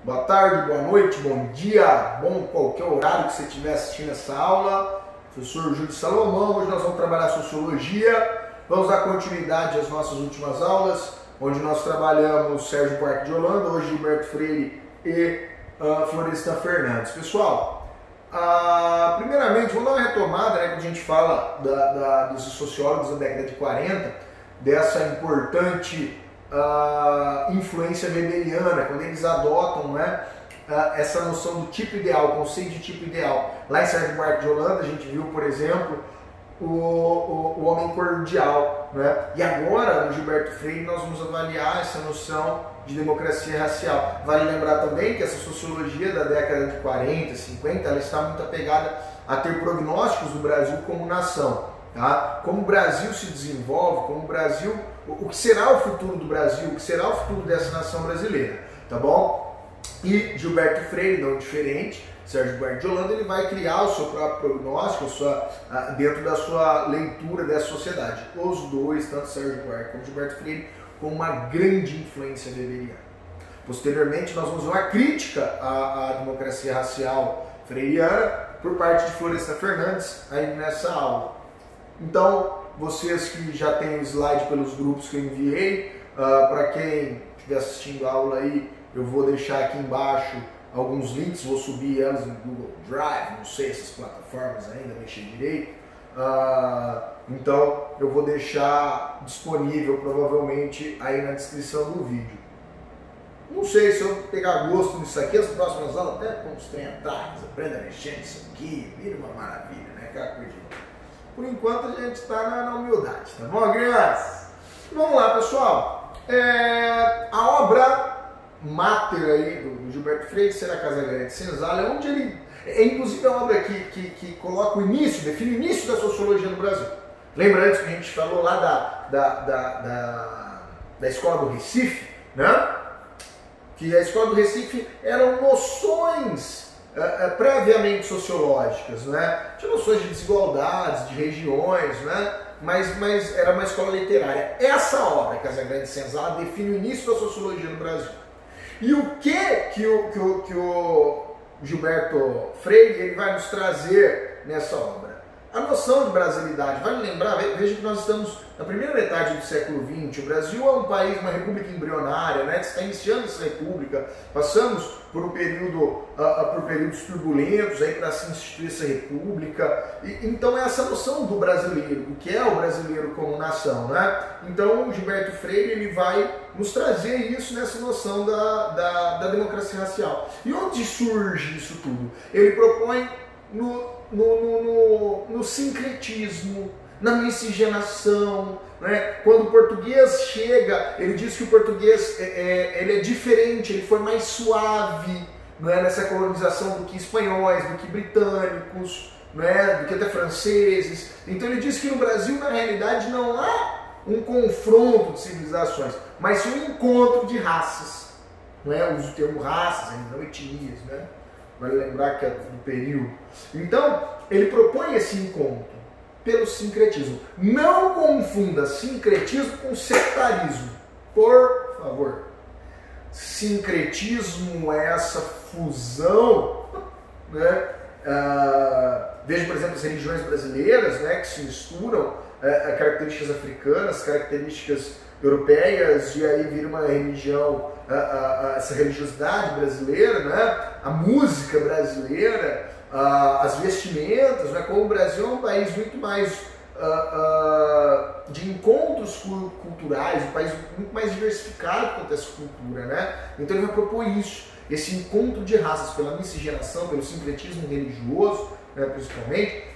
boa tarde, boa noite, bom dia, bom qualquer horário que você estiver assistindo essa aula. Professor Júlio Salomão, hoje nós vamos trabalhar Sociologia, vamos dar continuidade às nossas últimas aulas, onde nós trabalhamos Sérgio Buarque de Holanda, hoje Gilberto Freire e Florestan Fernandes. Pessoal, primeiramente, vamos dar uma retomada, né, quando a gente fala dos sociólogos da década de 40, dessa importante influência weberiana, quando eles adotam, né, essa noção do tipo ideal, o conceito de tipo ideal. Lá em Sérgio Buarque de Holanda a gente viu, por exemplo, o homem cordial, né? E agora, no Gilberto Freire, nós vamos avaliar essa noção de democracia racial. Vale lembrar também que essa sociologia da década de 40, 50, ela está muito apegada a ter prognósticos do Brasil como nação. Tá? Como o Brasil se desenvolve, como o Brasil, o que será o futuro do Brasil, o que será o futuro dessa nação brasileira, tá bom? E Gilberto Freire, não diferente, Sérgio Buarque de Holanda, ele vai criar o seu próprio prognóstico, dentro da sua leitura dessa sociedade. Os dois, tanto Sérgio Buarque como Gilberto Freire, com uma grande influência weberiana. Posteriormente, nós vamos ver uma crítica à democracia racial freiriana por parte de Florestan Fernandes aí nessa aula. Então, vocês que já têm o slide pelos grupos que eu enviei, para quem estiver assistindo a aula aí, eu vou deixar aqui embaixo alguns links, vou subir elas no Google Drive, não sei essas plataformas ainda, mexer direito. Então, eu vou deixar disponível provavelmente aí na descrição do vídeo. Não sei se eu pegar gosto nisso aqui, as próximas aulas até com os trem atrás, aprenda a mexer nisso aqui, vira uma maravilha, né? Aquela coisa. Por enquanto a gente está na humildade, tá bom, crianças? Vamos lá, pessoal. A obra máter aí do Gilberto Freire, Ser a Casa Grande de Senzala, onde ele é inclusive a obra que coloca o início, define o início da sociologia no Brasil. Lembra antes que a gente falou lá da escola do Recife, né? Que a escola do Recife eram noções previamente sociológicas, né? Tinha noções de desigualdades, de regiões, né? Mas era uma escola literária. Essa obra, Casa Grande de Senzala, define o início da sociologia no Brasil. E o que o Gilberto Freire ele vai nos trazer nessa obra? A noção de brasilidade. Vale lembrar, veja que nós estamos na primeira metade do século XX, o Brasil é um país, uma república embrionária, né? Está iniciando essa república, passamos por períodos turbulentos aí para se instituir essa república. Então é essa noção do brasileiro, o que é o brasileiro como nação, né? Então o Gilberto Freire ele vai nos trazer isso nessa noção da democracia racial. E onde surge isso tudo? Ele propõe no sincretismo, na miscigenação, né? Quando o português chega, ele diz que o português ele é diferente, ele foi mais suave, né? Nessa colonização do que espanhóis, do que britânicos, né? Do que até franceses. Então ele diz que no Brasil, na realidade, não há um confronto de civilizações, mas sim um encontro de raças. Né? Uso o termo raças, não etnias, né? Vale lembrar que é do período. Então, ele propõe esse encontro pelo sincretismo. Não confunda sincretismo com sectarismo. Por favor. Sincretismo é essa fusão, né? Veja, por exemplo, as religiões brasileiras, né, que se misturam, características africanas, características europeias, e aí vira uma religião, essa religiosidade brasileira, né? A música brasileira, as vestimentas, né? Como o Brasil é um país muito mais de encontros culturais, um país muito mais diversificado quanto a essa cultura, né? Então ele vai propor isso, esse encontro de raças pela miscigenação, pelo sincretismo religioso, né, principalmente.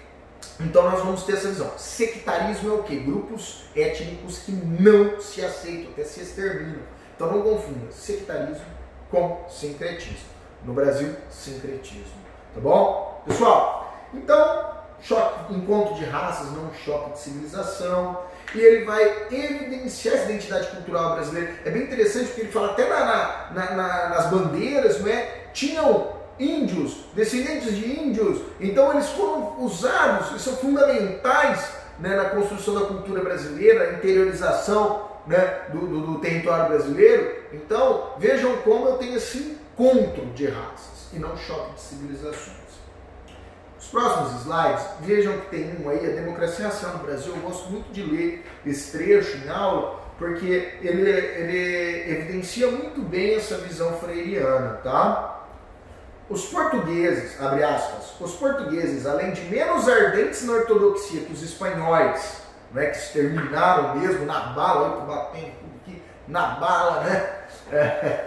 Então nós vamos ter essa visão. Sectarismo é o quê? Grupos étnicos que não se aceitam, até se exterminam. Então não confunda sectarismo com sincretismo. No Brasil, sincretismo. Tá bom? Pessoal, então, encontro de raças, não choque de civilização. E ele vai evidenciar essa identidade cultural brasileira. É bem interessante porque ele fala até nas bandeiras, não é? Tinham índios, descendentes de índios, então eles foram usados e são fundamentais, né, na construção da cultura brasileira, a interiorização né, do território brasileiro. Então, vejam como eu tenho esse encontro de raças e não choque de civilizações. Os próximos slides, vejam que tem um aí, a democracia racial no Brasil. Eu gosto muito de ler esse trecho em aula, porque ele evidencia muito bem essa visão freiriana, tá? Os portugueses, abre aspas, os portugueses, além de menos ardentes na ortodoxia que os espanhóis, né, que exterminaram mesmo na bala, eu tô batendo tudo aqui, na bala, né,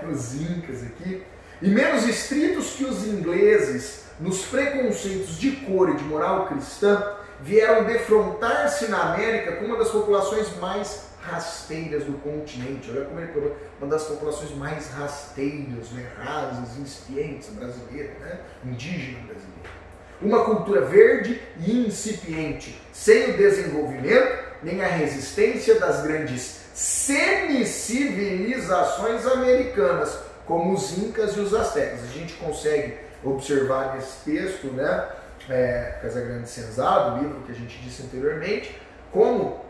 os incas aqui, e menos estritos que os ingleses nos preconceitos de cor e de moral cristã, vieram defrontar-se na América com uma das populações mais rasteiras do continente. Olha como ele falou, uma das populações mais rasteiras, né, rasas, incipientes brasileira, né, indígena brasileira. Uma cultura verde e incipiente, sem o desenvolvimento nem a resistência das grandes semicivilizações americanas, como os incas e os astecas. A gente consegue observar nesse texto, né, Casagrande Senzado, o livro que a gente disse anteriormente, como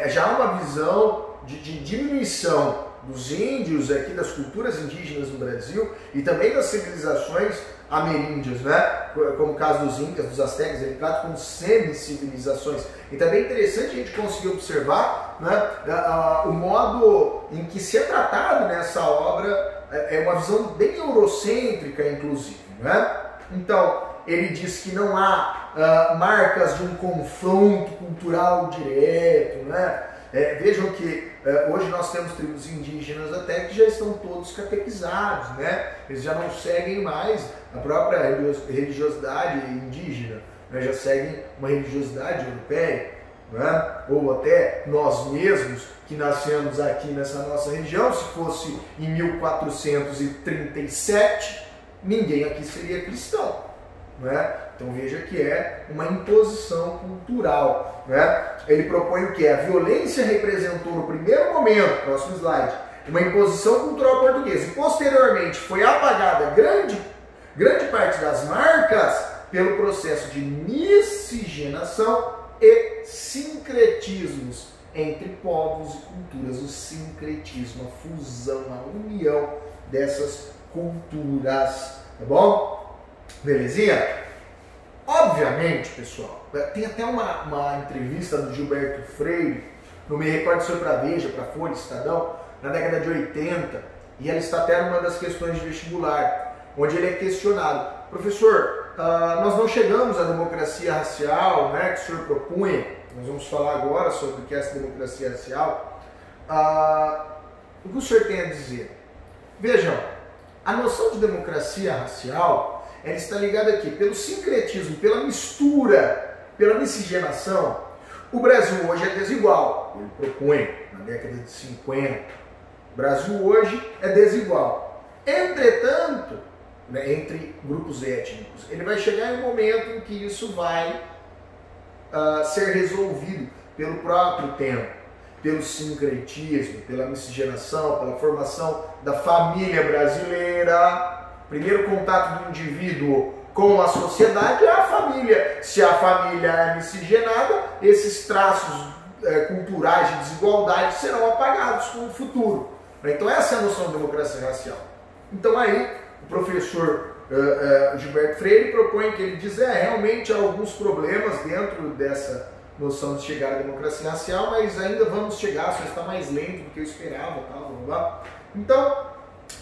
já há uma visão de diminuição dos índios aqui, das culturas indígenas no Brasil e também das civilizações ameríndias, né? Como o caso dos incas, dos astecas, ele trata como semi-civilizações. E também é interessante a gente conseguir observar, né, o modo em que se é tratado nessa obra, é uma visão bem eurocêntrica, inclusive, né? Então, ele diz que não há marcas de um confronto cultural direto, né? Vejam que hoje nós temos tribos indígenas até que já estão todos catequizados, né? Eles já não seguem mais a própria religiosidade indígena, né? Já seguem uma religiosidade europeia, né? Ou até nós mesmos que nascemos aqui nessa nossa região, se fosse em 1437, ninguém aqui seria cristão. Né? Então veja que é uma imposição cultural, né? Ele propõe o que? A violência representou no primeiro momento, próximo slide, uma imposição cultural portuguesa e posteriormente foi apagada grande parte das marcas pelo processo de miscigenação e sincretismos entre povos e culturas. O sincretismo, a fusão, a união dessas culturas, tá bom? Belezinha? Obviamente, pessoal, tem até uma entrevista do Gilberto Freire, não me recordo se foi para Veja, para Folha, Estadão, na década de 80, e ela está até numa das questões de vestibular, onde ele é questionado: professor, nós não chegamos à democracia racial, né, que o senhor propunha, nós vamos falar agora sobre o que é essa democracia racial, o que o senhor tem a dizer? Vejam, a noção de democracia racial, ela está ligada aqui pelo sincretismo, pela mistura, pela miscigenação. O Brasil hoje é desigual, ele propõe na década de 50. O Brasil hoje é desigual. Entretanto, né, entre grupos étnicos, ele vai chegar em um momento em que isso vai ser resolvido pelo próprio tempo, pelo sincretismo, pela miscigenação, pela formação da família brasileira. Primeiro contato do indivíduo com a sociedade é a família. Se a família é miscigenada, esses traços culturais de desigualdade serão apagados com o futuro. Então essa é a noção de democracia racial. Então aí o professor Gilberto Freire propõe que ele diz, realmente há alguns problemas dentro dessa noção de chegar à democracia racial, mas ainda vamos chegar, só está mais lento do que eu esperava, tal, blá, blá. Então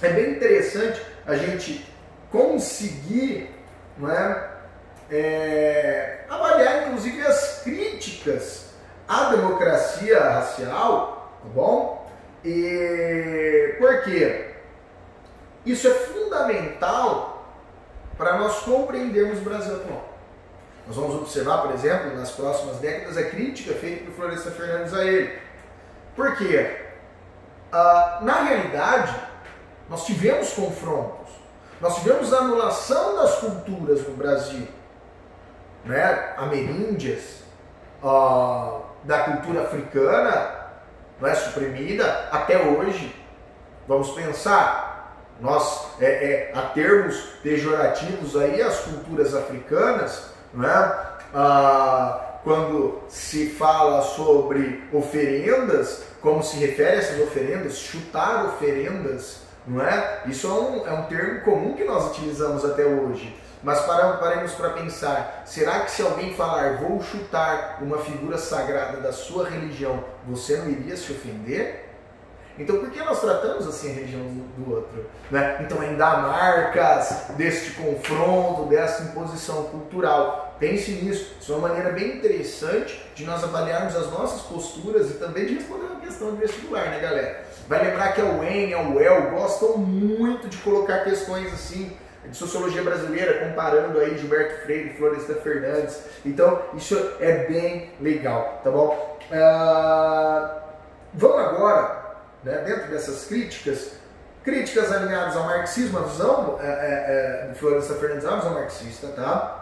é bem interessante a gente conseguir, não é, avaliar inclusive as críticas à democracia racial, tá bom? E por quê? Isso é fundamental para nós compreendermos o Brasil atual. Nós vamos observar, por exemplo, nas próximas décadas, a crítica feita por Florestan Fernandes a ele. Por quê? Na realidade, nós tivemos confrontos, nós tivemos a anulação das culturas no Brasil, né? Ameríndias, da cultura africana, não é suprimida até hoje. Vamos pensar, nós a termos pejorativos aí as culturas africanas, não é? quando se fala sobre oferendas, como se refere a essas oferendas, chutar oferendas, não é? Isso é um termo comum que nós utilizamos até hoje. Mas paremos para pensar, será que se alguém falar, vou chutar uma figura sagrada da sua religião, você não iria se ofender? Então por que nós tratamos assim a religião do outro? Né? Então ainda há marcas deste confronto, dessa imposição cultural. Pense nisso, isso é uma maneira bem interessante de nós avaliarmos as nossas posturas e também de responder uma questão de vestibular, né, galera? Vai lembrar que a UEM e a UEL gostam muito de colocar questões assim, de sociologia brasileira, comparando aí Gilberto Freire e Florestan Fernandes. Então, isso é bem legal, tá bom? Vamos agora, né, dentro dessas críticas alinhadas ao marxismo, a visão de Florestan Fernandes é uma visão marxista, tá?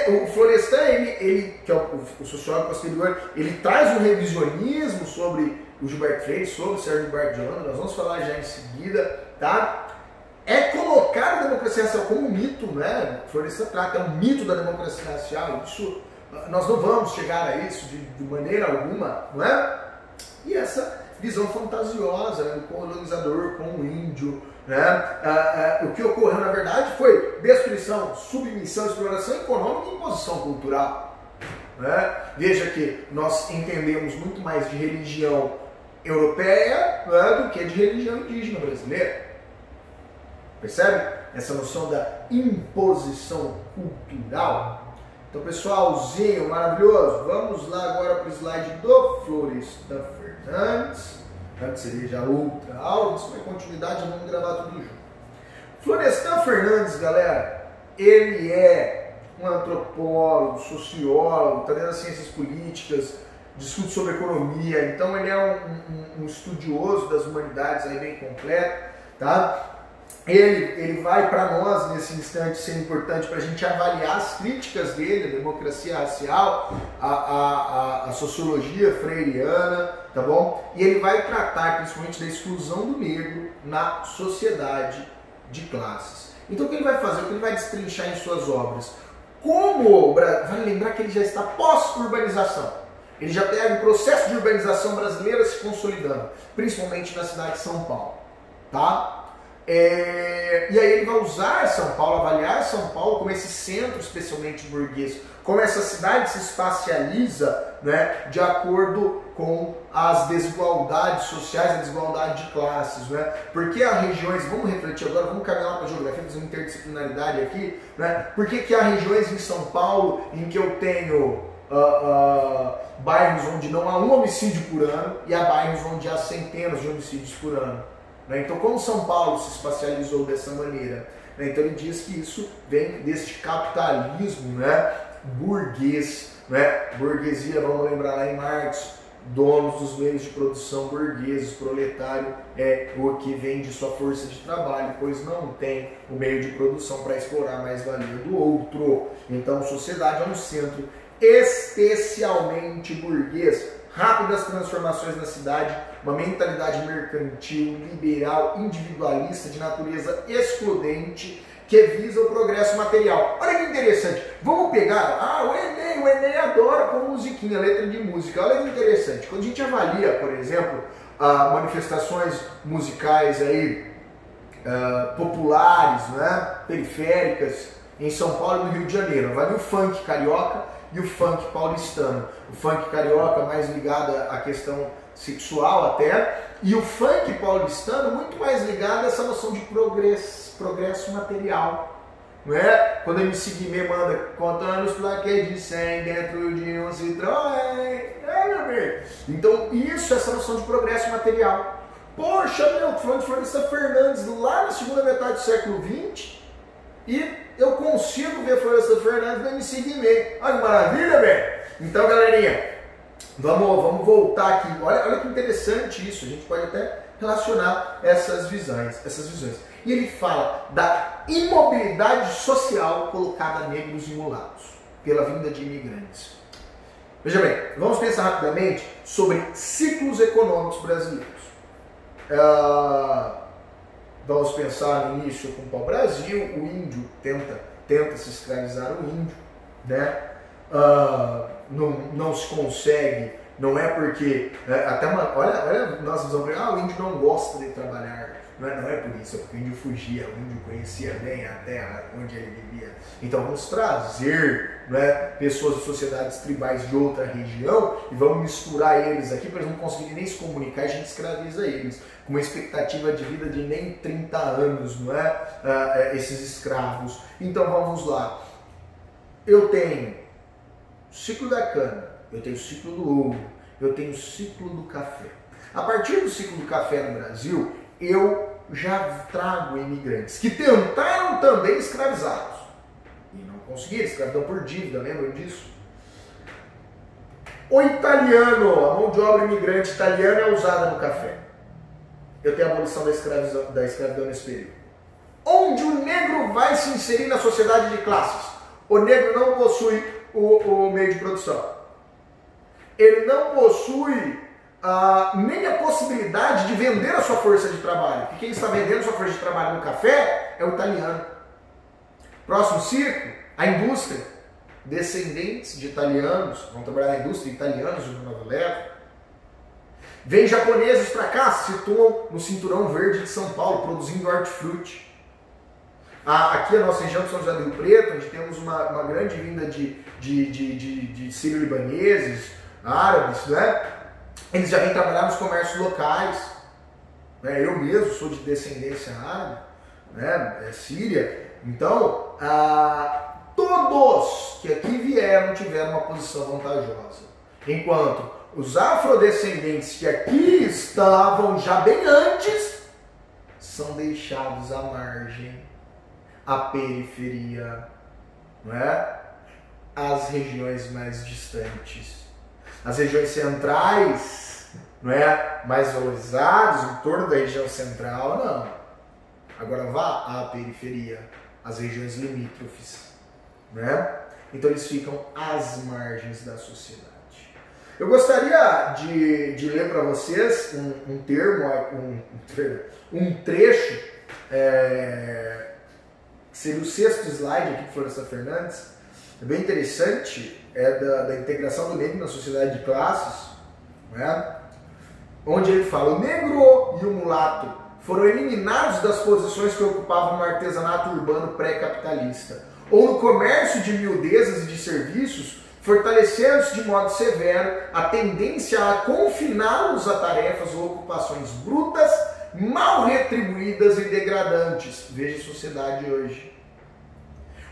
O Florestan, ele que é o sociólogo posterior, ele traz um revisionismo sobre o Gilberto Freire, sobre o Sérgio Buarque de Holanda, nós vamos falar já em seguida, tá? É colocar a democracia racial como um mito, né? Florestan trata, é um mito da democracia racial, isso, nós não vamos chegar a isso de maneira alguma, não é? E essa visão fantasiosa, né, do colonizador com o índio, né? O que ocorreu na verdade foi destruição, submissão, exploração econômica e imposição cultural. Né? Veja que nós entendemos muito mais de religião europeia, né, do que de religião indígena brasileira. Percebe? Essa noção da imposição cultural. Então, pessoalzinho maravilhoso, vamos lá agora para o slide do Florestan Fernandes. Antes seria já outra aula, se for continuidade, vamos gravar tudo junto. Florestan Fernandes, galera, ele é um antropólogo, sociólogo, está dentro das ciências políticas, discute sobre economia, então ele é um estudioso das humanidades aí bem completo, tá? Ele vai para nós nesse instante ser importante para a gente avaliar as críticas dele, a democracia racial, a sociologia freiriana, tá bom? E ele vai tratar principalmente da exclusão do negro na sociedade de classes. Então o que ele vai fazer? O que ele vai destrinchar em suas obras? Vale lembrar que ele já está pós-urbanização. Ele já pega o processo de urbanização brasileira se consolidando, principalmente na cidade de São Paulo, tá? E aí ele vai usar São Paulo, avaliar São Paulo como esse centro especialmente burguês, como essa cidade se espacializa, né, de acordo com as desigualdades sociais, a desigualdade de classes, né? Porque há regiões, vamos refletir agora, vamos caminhar lá para a geografia, fazer uma interdisciplinaridade aqui, né? Por que há regiões em São Paulo em que eu tenho bairros onde não há um homicídio por ano e há bairros onde há centenas de homicídios por ano? Então, como São Paulo se espacializou dessa maneira? Então, ele diz que isso vem deste capitalismo, né, burguês. Né? Burguesia, vamos lembrar lá em Marx, donos dos meios de produção burgueses, proletário é o que vende sua força de trabalho, pois não tem o meio de produção para explorar mais valia do outro. Então, sociedade é um centro especialmente burguês. Rápidas transformações na cidade, uma mentalidade mercantil, liberal, individualista, de natureza excludente, que visa o progresso material. Olha que interessante, vamos pegar, o Enem adora pôr musiquinha, letra de música. Olha que interessante, quando a gente avalia, por exemplo, manifestações musicais aí, populares, né, periféricas, em São Paulo e no Rio de Janeiro, avalia o funk carioca e o funk paulistano. O funk carioca mais ligado à questão sexual até, e o funk paulistano muito mais ligado a essa noção de progresso material. Não é? Quando a MC Guimê manda contando os plaquês de 100 dentro de um Citroën. Meu bem. Então isso é essa noção de progresso material. Poxa, meu, tô falando de Florestan Fernandes lá na segunda metade do século XX e eu consigo ver Florestan Fernandes no MC Guimê. Olha que maravilha, velho! Então, galerinha, vamos voltar aqui. Olha que interessante isso. A gente pode até relacionar essas visões. E ele fala da imobilidade social colocada a negros e mulatos pela vinda de imigrantes. Veja bem, vamos pensar rapidamente sobre ciclos econômicos brasileiros. Vamos pensar no início com o pau-brasil, o índio tenta se escravizar o índio, né? não se consegue, não é porque, olha nossa visão, o índio não gosta de trabalhar, não é por isso, é porque o índio fugia, o índio conhecia bem a terra onde ele vivia. Então vamos trazer, pessoas de sociedades tribais de outra região e vamos misturar eles aqui para eles não conseguirem nem se comunicar e a gente escraviza eles, com uma expectativa de vida de nem 30 anos, esses escravos. Então vamos lá, eu tenho o ciclo da cana, eu tenho o ciclo do ouro, eu tenho o ciclo do café. A partir do ciclo do café no Brasil, eu já trago imigrantes que tentaram também escravizados e não conseguiram, escravidão por dívida, lembram disso? O italiano, a mão de obra imigrante italiana é usada no café. Eu tenho a abolição da escravidão nesse período. Onde o negro vai se inserir na sociedade de classes? O negro não possui o meio de produção. Ele não possui nem a possibilidade de vender a sua força de trabalho. E quem está vendendo a sua força de trabalho no café é o italiano. Próximo ciclo, a indústria. Descendentes de italianos vão trabalhar na indústria, italianos de uma nova leva. Vem japoneses para cá, se situam no cinturão verde de São Paulo, produzindo hortifruti. Aqui a nossa região de São José do Rio Preto, onde temos uma grande vinda de sírio-libaneses, árabes, eles já vêm trabalhar nos comércios locais. Eu mesmo sou de descendência árabe, síria. Então, todos que aqui vieram tiveram uma posição vantajosa. Enquanto os afrodescendentes que aqui estavam já bem antes são deixados à margem, à periferia, as regiões mais distantes. As regiões centrais, mais valorizadas, em torno da região central, não. Agora vá à periferia, as regiões limítrofes, Então eles ficam às margens da sociedade. Eu gostaria de ler para vocês um trecho, que seria o 6º slide aqui de Florestan Fernandes. É bem interessante, da integração do negro na sociedade de classes, onde ele fala: o negro e o mulato foram eliminados das posições que ocupavam no artesanato urbano pré-capitalista, ou no comércio de miudezas e de serviços, fortalecendo-se de modo severo a tendência a confiná-los a tarefas ou ocupações brutas, mal retribuídas e degradantes. Veja a sociedade hoje.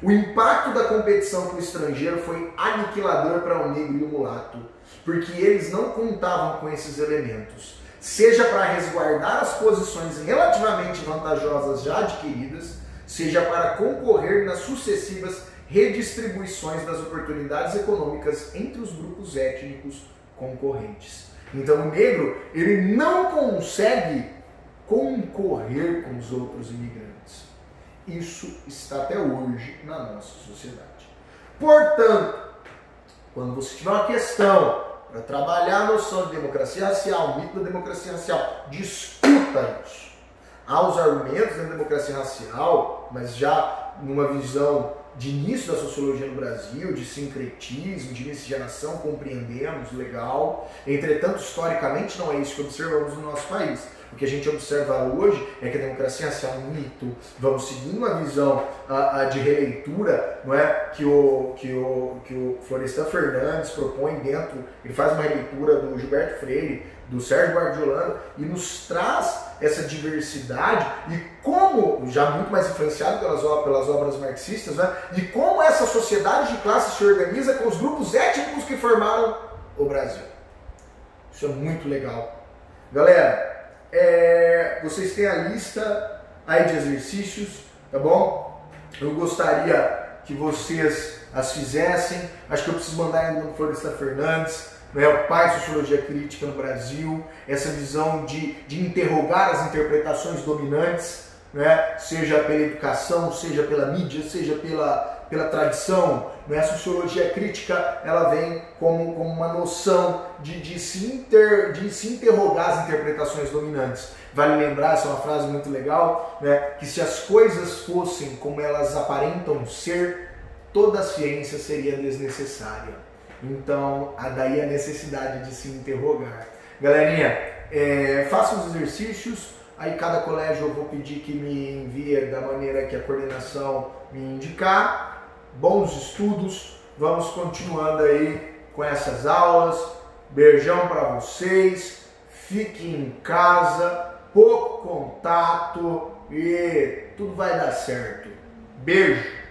O impacto da competição com o estrangeiro foi aniquilador para o negro e o mulato, porque eles não contavam com esses elementos, seja para resguardar as posições relativamente vantajosas já adquiridas, seja para concorrer nas sucessivas redistribuições das oportunidades econômicas entre os grupos étnicos concorrentes. Então o negro, ele não consegue concorrer com os outros imigrantes. Isso está até hoje na nossa sociedade. Portanto, quando você tiver uma questão para trabalhar a noção de democracia racial, o mito da democracia racial, discuta isso. Há os argumentos da democracia racial, mas já numa visão de início da sociologia no Brasil, de sincretismo, de miscigenação, compreendemos, legal. Entretanto, historicamente, não é isso que observamos no nosso país. O que a gente observa hoje é que a democracia racial é um mito. Vamos seguir uma visão de releitura, que o Florestan Fernandes propõe dentro. Ele faz uma releitura do Gilberto Freire, do Sérgio Bardiolano, e nos traz essa diversidade e como, já muito mais influenciado pelas obras marxistas, e como essa sociedade de classe se organiza com os grupos étnicos que formaram o Brasil. Isso é muito legal. Galera, vocês têm a lista aí de exercícios, tá bom? Eu gostaria que vocês as fizessem. Acho que eu preciso mandar ainda no Florestan Fernandes, o pai da sociologia crítica no Brasil, essa visão de interrogar as interpretações dominantes, seja pela educação, seja pela mídia, seja pela tradição. A sociologia crítica, ela vem como uma noção de se interrogar as interpretações dominantes. Vale lembrar, essa é uma frase muito legal, que se as coisas fossem como elas aparentam ser, toda a ciência seria desnecessária. Então, daí a necessidade de se interrogar. Galerinha, faça os exercícios, aí cada colégio eu vou pedir que me envie da maneira que a coordenação me indicar. Bons estudos, vamos continuando aí com essas aulas. Beijão para vocês, fiquem em casa, pouco contato e tudo vai dar certo. Beijo!